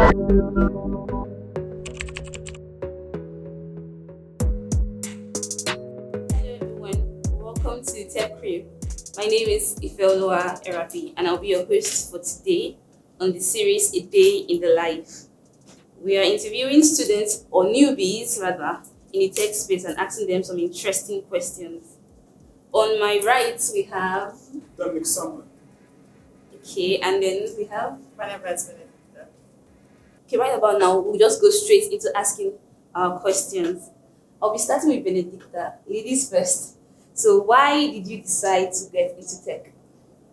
Everyone, welcome to Tech Crib. My name is Ifeoluwa Erabi, and I'll be your host for today on the series A Day in the Life. We are interviewing students or newbies rather in the tech space and asking them some interesting questions. On my right, we have Dominic Samuel. okay, and then we have Whenever it's been okay. Right about now, we'll just go straight into asking our questions. I'll be starting with Benedicta. Ladies first. So, why did you decide to get into tech?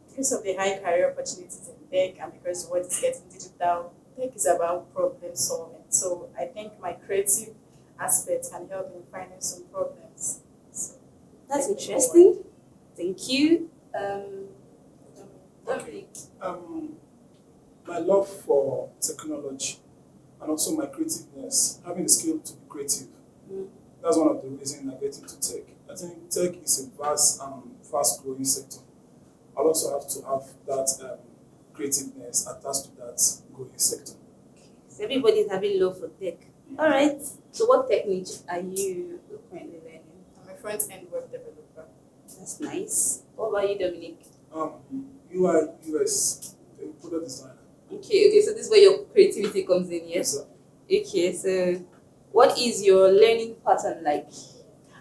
because of the high career opportunities in tech and because the world is getting digital, tech is about problem solving. So I think my creative aspect can help in finding some problems. So That's thank you for interesting. Thank you. Dominic. My love for technology and also my creativeness, having the skill to be creative. Mm. That's one of the reasons I get into tech. I think tech is a vast and fast growing sector. I also have to have that creativeness attached to that growing sector. So everybody's having love for tech. All right. So, what technique are you currently learning? I'm a front-end web developer. That's nice. What about you, Dominic? UI, UX, product designer. Okay. So this is where your creativity comes in, yes? Sir. Okay. So, what is your learning pattern like?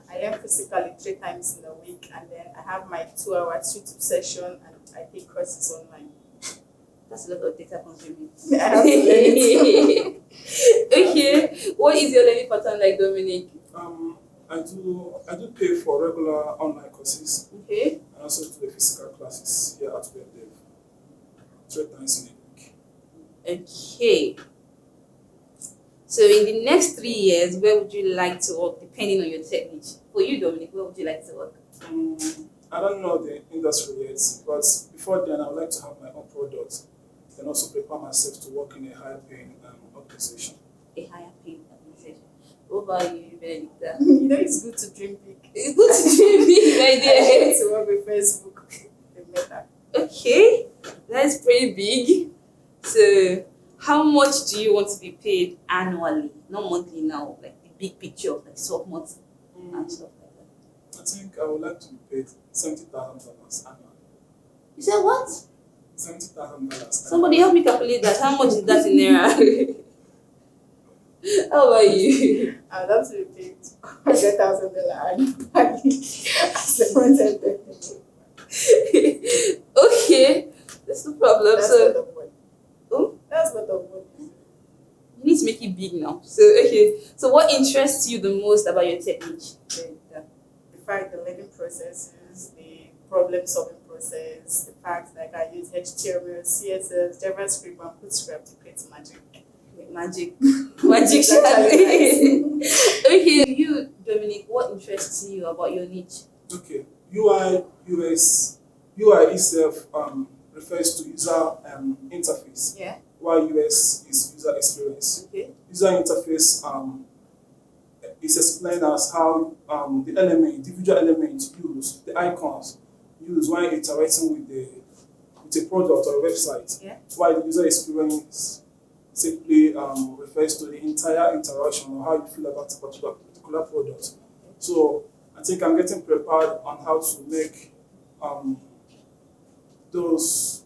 I learn physically 3 times in a week, and then I have my 2 hour YouTube session, and I take courses online. That's a lot of data consuming. I have to learn it. Okay. What is your learning pattern like, Dominic? I do pay for regular online courses Okay. and also do the physical classes here at WebDev 3 times in a week. Okay. So in the next 3 years, where would you like to work, depending on your technique? For you, Dominic, where would you like to work? I don't know the industry yet, but before then, I would like to have my own product and also prepare myself to work in a higher paying organization. A higher paid organization. What about you, Benedicta? You know, it's good to dream big. It's good to dream big, my I dear. get to work with Facebook. The Meta. Okay, that's pretty big. So, how much do you want to be paid annually? Not monthly now, like the big picture of like 12 months and stuff like that. I think I would like to be paid $70,000 annually. You said what? $70,000. Somebody help me calculate that. How much is that in naira? How about you? I'd love to be paid $100,000 annually as the front-end developer. Okay, that's no problem. That's a So, lot of money. oh, That's a lot of money. you need to make it big now. So, okay. So, what interests you the most about your technique? The fact the learning processes, the problem solving process, the fact like I use HTML, CSS, JavaScript, and Bootstrap to create magic. Magic. Magic. It's actually Okay, you, Dominic, what interests you about your niche? Okay, UI, UX, UI itself refers to user interface, Yeah. while UX is user experience. Okay. User interface is explained as how the individual elements use, the icons used when interacting with a product or a website. Yeah. While the user experience simply refers to the entire interaction or how you feel about a particular product. So I think I'm getting prepared on how to make those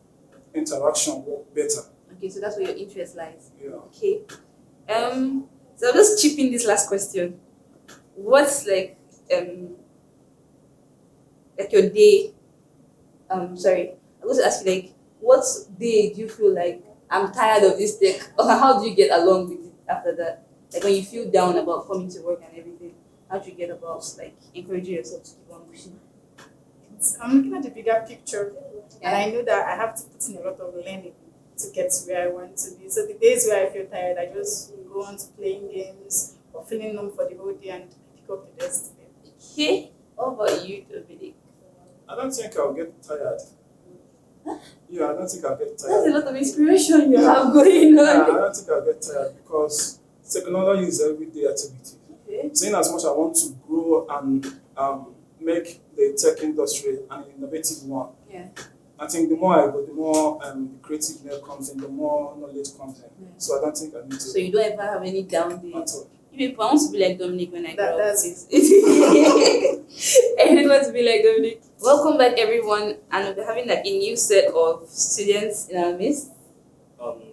interaction work better. Okay, so that's where your interest lies. Yeah. Okay. So I'll just chip in this last question. What's like your day? Sorry, I was to ask you like, what day do you feel like I'm tired of this tech, or how do you get along with it after that? Like when you feel down about coming to work and everything, how do you get about like encouraging yourself to keep on pushing? I'm looking at the bigger picture, and I know that I have to put in a lot of learning to get to where I want to be. So the days where I feel tired, I just go on to playing games or feeling numb for the whole day and pick up the rest of it. Okay. What about you, Dominic? I don't think I'll get tired. Yeah, I don't think I'll get That's a tired. lot of inspiration you have going Yeah, on. I don't think I'll get tired because technology is everyday activity. Okay. Saying as much I want to grow and make the tech industry an innovative one, Yeah. I think the more I go, the more the creativeness comes in, the more knowledge comes in. So I don't think I need to. So you don't ever have any down days. At all. You people, I want to be like Dominic when I grow up. That's I want to be like Dominic. Welcome back, everyone, and we're having like a new set of students in our midst.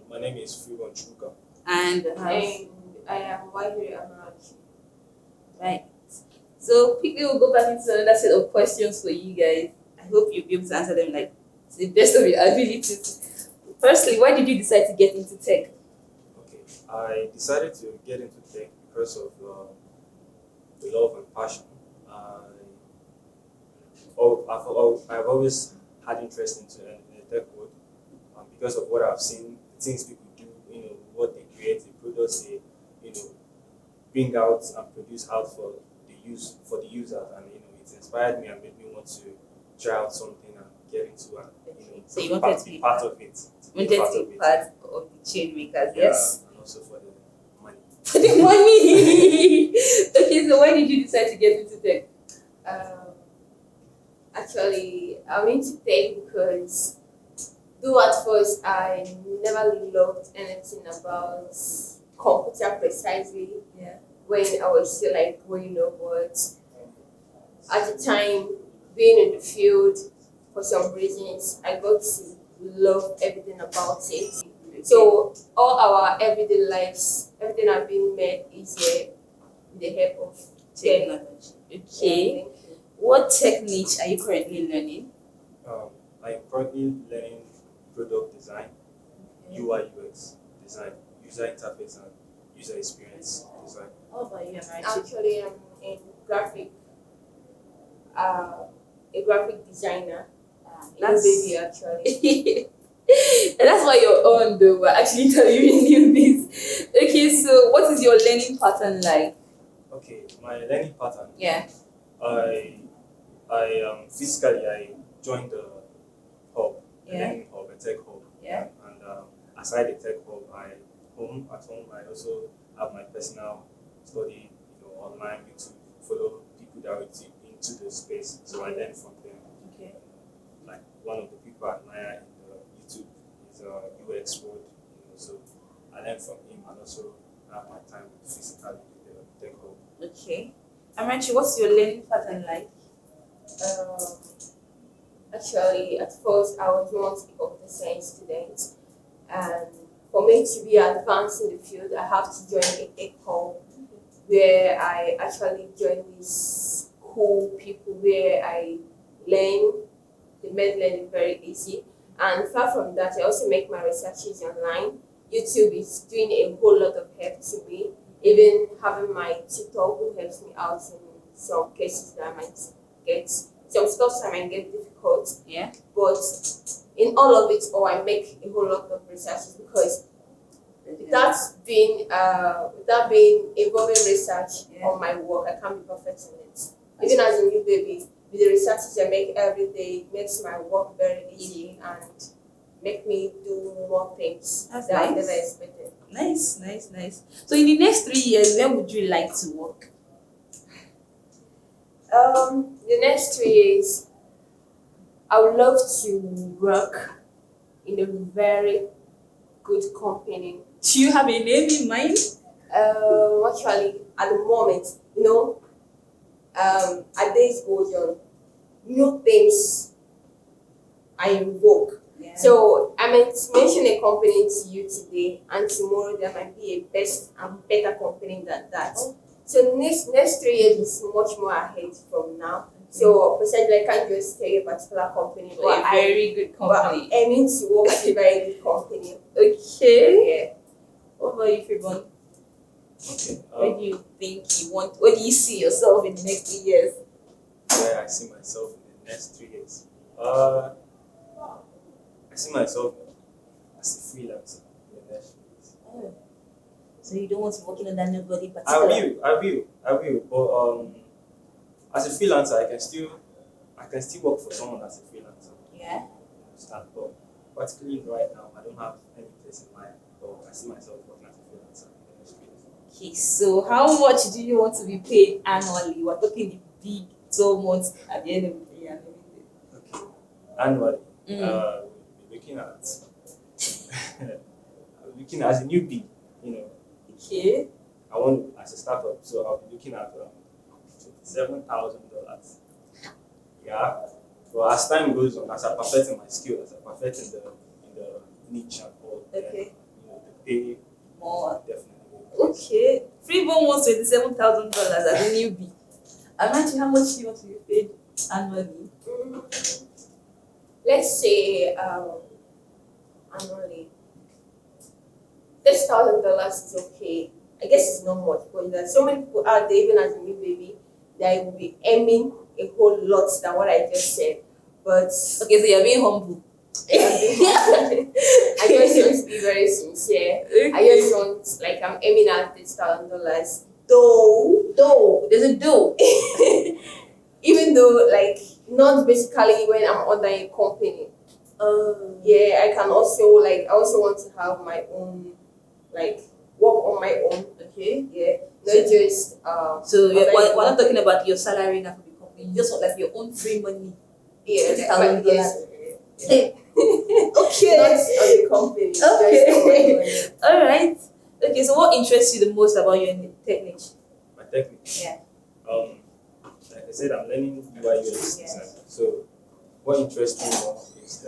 My name is Freeborn Chuka. And I am Wahiri Amarachi. right. So quickly we'll go back into another set of questions for you guys. I hope you'll be able to answer them like to the best of your abilities. Firstly, why did you decide to get into tech? Okay, I decided to get into tech because of the love and passion. I've always had interest into the tech world because of what I've seen, the things people do, what they create, the products they, bring out and produce out for the user, and it inspired me and made me want to try out something and get into and So you wanted to be part of it. wanted to be part of the chain makers, Yeah, yes. and also for the money. For the money. Okay, so why did you decide to get into tech? Actually, I'm into tech because, though at first I never loved anything about computer precisely Yeah. when I was still like growing up, but at the time, being in the field, for some reasons, I got to love everything about it. So all our everyday lives, everything I've been made easier with the help of tech. Technology. Okay. Yeah, thank you. What tech niche are you currently learning? I am currently learning product design, UI UX design, user interface and user experience design. How about you, Amarachi? Actually, I'm in a graphic designer. That's Baby, actually. And that's why you're on though. We're actually interviewing you this. Okay, so what is your learning pattern like? Okay, my learning pattern. Yeah. I physically I joined the hub, the Yeah. learning hub, a tech hub. Yeah. And aside the tech hub, at home I also have my personal study, online to follow people that are into the space. So I learn from them. Okay. Like one of the people I admire in YouTube is UX World, so I learn from him and also have my time physically with the tech hub. Okay. Amarachi, what's your learning pattern like? Actually, at first, I was not a computer science student, and for me to be advanced in the field, I have to join a tech hub where I actually join these cool people where I learn. They made learning very easy, and far from that, I also make my researches online. YouTube is doing a whole lot of help to me, even having my tutor who helps me out in some cases that I might get, some stuff that might get difficult. Yeah. But in all of it, I make a whole lot of researches because without being involving research on my work, I can't be perfect in it. Even as a new baby, with the researches I make every day, it makes my work very easy and make me do more things That's that I nice. never expected. Nice. So in the next 3 years, where would you like to work? The next 3 years, I would love to work in a very good company. Do you have a name in mind? Actually, at the moment, as days goes on, new things are in vogue. Yeah. So I might mention a company to you today, and tomorrow there might be a best and better company than that. So next 3 years is much more ahead from now. So precisely, I can't just tell you a particular company, a very good but I'm company. aiming to work with a very good company. Okay. Yeah. What about you, Freeborn? Okay. Where do you think you want? Where do you see yourself in the next 3 years? Where I see myself in the next 3 years. I see myself as a freelancer in the next 3 years. Oh. So you don't want to work under nobody I particular? will. But as a freelancer, I can still work for someone as a freelancer. Yeah. Understand? But particularly right now, I don't have any place in mind. But I see myself working as a freelancer in the next 3 years. Okay, so how much do you want to be paid annually? We're talking the big 12 months at the end of the year and everything. Okay. Annually, We're looking at looking as a newbie, Okay. I want as a startup, so I'll be looking at $7,000. Yeah. But as time goes on, as I perfect in my skill, as I perfect in the niche and all, Okay. then the pay More. definitely. Okay. Freeborn wants $27,000 as a newbie. Imagine how much you want to be paid annually. Let's say annually, $30,000 is okay. I guess it's not much, but there's so many people out there, even as a new baby, that will be aiming a whole lot than what I just said. But Okay, so you're being humble. I just want to be very sincere. I just want, like, I'm aiming at $30,000. Though, There's a dough. even though, like, not basically when I'm under a company. Yeah, I also want to have my own, like, work on my own. Okay. Yeah, not just So under a we're not company. talking about your salary now for the company. You just want like your own free money. Yeah, $30,000. yes. Okay. Not on the company. Just on Okay. my own. All right. Okay. So what interests you the most about your technique? My technique. Yeah. Like I said, I'm learning UI UX Yeah. design. So what interests me more is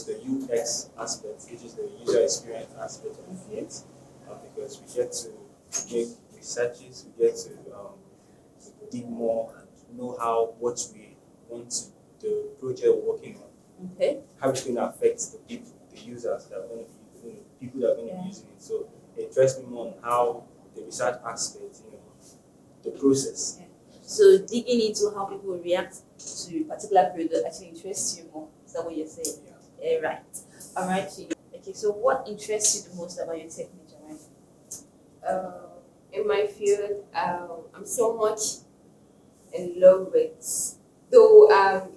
the UX aspect, which is the user experience aspect of it, because we get to make researches, we get to dig more and know what we want the project we're working on, Okay. how it's going to affect the people, the users that are going to be, people that are going to Yeah. be using it. So it interests me more on how the research aspect, the process. So digging into how people react to a particular product actually interests you more. Is that what you're saying? Yeah. Right. All right. Okay. So what interests you the most about your technique, Joanne? In my field, I'm so much in love with. Though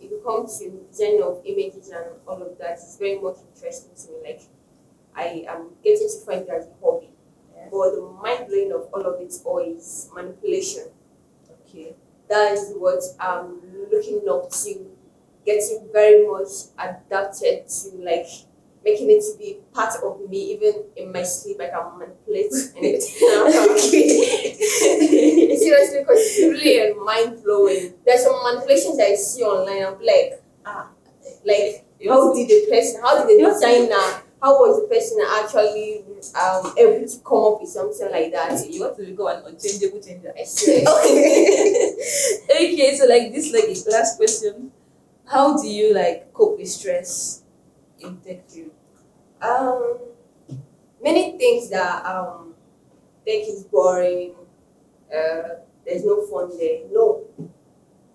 if you come to design of images and all of that, it's very much interesting to me. Like, I am getting to find it as a hobby. Yeah. But the mind blowing of all of it all is manipulation. Okay. That is what I'm looking up to, getting very much adapted to, like, making it to be part of me. Even in my sleep, I can manipulate seriously, because it's really mind blowing. There's some manipulations I see online. I'm like, like, how did the designer, how was the person actually able to come up with something like that? You want to become an unchangeable changer. I swear. Okay, so like this, like a last question. How do you like cope with stress in tech field? Many things that tech is boring. There's no fun there. No.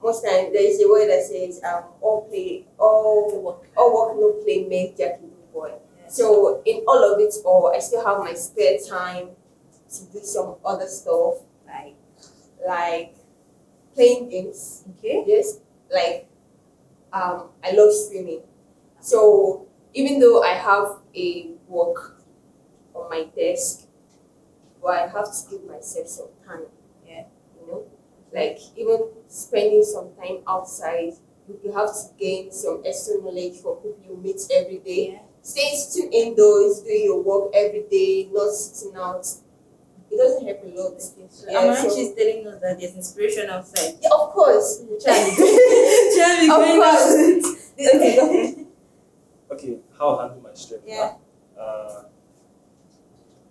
Most times there is a word that says all work, no play make Jack a good boy. Yeah. So in all of it all, I still have my spare time to do some other stuff, like playing games. Okay. Yes, like I love swimming. So even though I have a work on my desk, but I have to give myself some time. Yeah. Like even spending some time outside, you have to gain some extra knowledge from people you meet every day. Yeah. Staying still indoors, doing your work every day, not sitting out, it doesn't help a lot. Okay, so Yeah, Amaranth so- is telling us that there's inspiration outside. Yeah, of course. Charlie. Charlie, Of going course. out. Okay, go ahead. Okay, how I handle my stress? Yeah.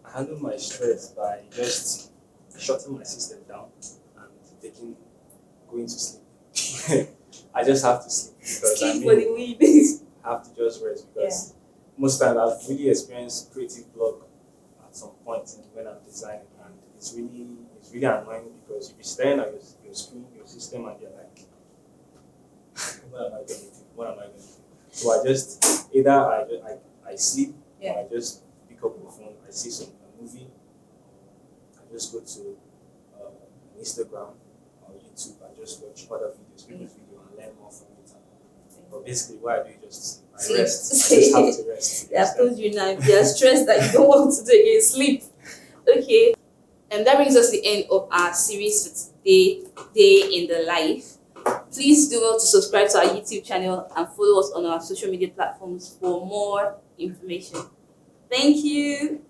I handle my stress by just shutting my system down and going to sleep. I just have to sleep because Sleep for the win. I have to just rest because most times I've really experienced creative block at some point when I'm designing, and it's really annoying because you'll be staring at your screen, your system, and you're like, what am I going to do? What am I going to do? So I just either I sleep, Yeah. or I just pick up my phone, I see a movie, I just go to Instagram or YouTube and just watch other videos, people's video, and learn more from it. But basically, what I do is just I Sleep. rest. I just have to rest. I've told you now, if you're stressed that you don't want to take a sleep. Okay. And that brings us to the end of our series for today, Day in the Life. Please do well to subscribe to our YouTube channel and follow us on our social media platforms for more information. Thank you.